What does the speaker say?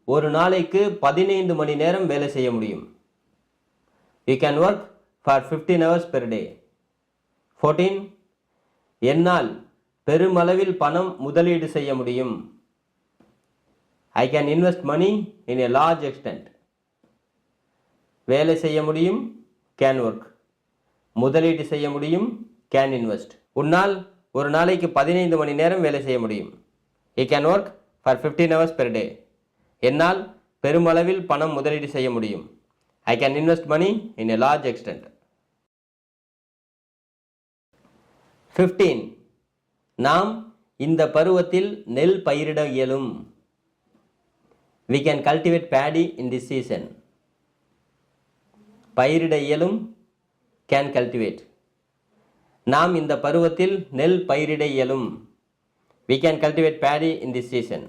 ஒரு நாளைக்கு 15 மணி நேரம் வேலை செய்ய முடியும். You can work for 15 hours per day. 14. என்னால் பெருமளவில் பணம் முதலீடு செய்ய முடியும். I can invest money in a large extent. வேலை செய்ய முடியும், can work. முதலீடு செய்ய முடியும், can invest. உன்னால் ஒரு நாளைக்கு 15 மணி நேரம் வேலை செய்ய முடியும். You can work for 15 hours per day. என்னால் பெருமளவில் பணம் முதலீடு செய்ய முடியும். I can invest money in a large extent. 15. நாம் இந்த பருவத்தில் நெல் பயிரிட இயலும். We can cultivate paddy in this season. பயிரிட இயலும், can cultivate. நாம் இந்த பருவத்தில் நெல் பயிரிட இயலும். We can cultivate paddy in this season.